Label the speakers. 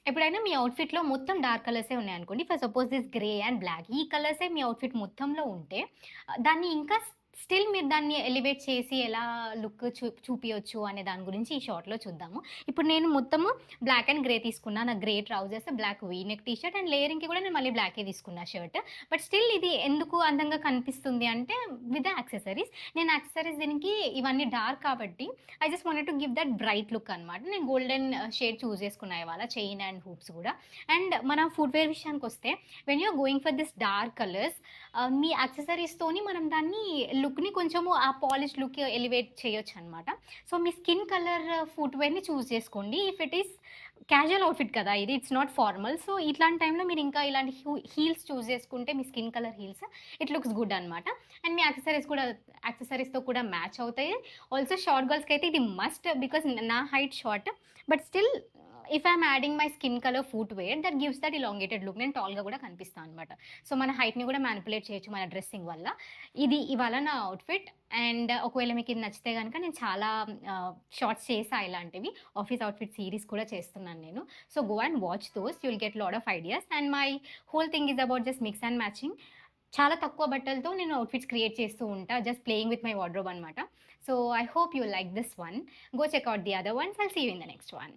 Speaker 1: ఎప్పుడైనా మీ అవుట్‌ఫిట్‌లో మొత్తం డార్క్ కలర్సే ఉన్నాయనుకోండి. For suppose this grey and black ఈ కలర్సే మీ అవుట్‌ఫిట్ మొత్తంలో ఉంటే దాన్ని ఇంకా స్టిల్ మీరు దాన్ని ఎలివేట్ చేసి ఎలా లుక్ చూపియొచ్చు అనే దాని గురించి ఈ షార్ట్‌లో చూద్దాము. ఇప్పుడు నేను మొత్తము బ్లాక్ అండ్ గ్రే తీసుకున్నా. నా grey trousers, black V neck T shirt and లేయరింగ్‌కి కూడా నేను మళ్ళీ బ్లాకే తీసుకున్నా షర్ట్. బట్ స్టిల్ ఇది ఎందుకు అందంగా కనిపిస్తుంది అంటే విత్ ద యాక్సెసరీస్. నేను యాక్సెసరీస్ దీనికి ఇవన్నీ డార్క్ కాబట్టి I just wanted to give that bright look అనమాట. నేను గోల్డెన్ షేడ్ చూజ్ చేసుకున్నా ఇవాళ చైన్ అండ్ హూప్స్ కూడా. అండ్ మన ఫుట్‌వేర్ విషయానికొస్తే when you are going for this dark colours మీ యాక్సెసరీస్‌తోని మనం దాన్ని లుక్‌ని కొంచెము ఆ పాలిష్ లుక్ ఎలివేట్ చేయొచ్చనమాట. సో, మీ స్కిన్ కలర్ ఫుట్‌వేర్‌ని చూజ్ చేసుకోండి. If it is casual outfit కదా! ఇది ఇట్స్ నాట్ ఫార్మల్. సో, ఇట్లాంటి టైంలో మీరు ఇంకా ఇలాంటి హీల్స్ చూజ్ చేసుకుంటే మీ skin colour heels it looks good అనమాట. అండ్ మీ యాక్సెసరీస్‌తో కూడా మ్యాచ్ అవుతాయి. ఆల్సో షార్ట్ గర్ల్స్‌కైతే ఇది మస్ట్ బికాజ్ నా height short. But still if I'm adding my skin colour footwear that gives that elongated look. నేను టాల్‌గా కూడా కనిపిస్తా అనమాట. సో, మన హైట్‌ని కూడా మ్యానిపులేట్ చేయొచ్చు మన డ్రెస్సింగ్ వల్ల. ఇది ఇవాళ నా అవుట్‌ఫిట్. అండ్ ఒకవేళ మీకిది నచ్చితే గనక నేను చాలా షార్ట్స్ చేశా ఇలాంటివి. ఆఫీస్ అవుట్‌ఫిట్ సీరీస్ కూడా చేస్తున్నాను నేను. So, go and watch those. You will get lot of ideas. And my whole thing is about just mix and matching. చాలా తక్కువ బట్టలతో నేను అవుట్‌ఫిట్స్ క్రియేట్ చేస్తూ ఉంటా. Just playing with my wardrobe అనమాట. So, I hope you like this one. Go check out the other ones. I'll see you in the next one.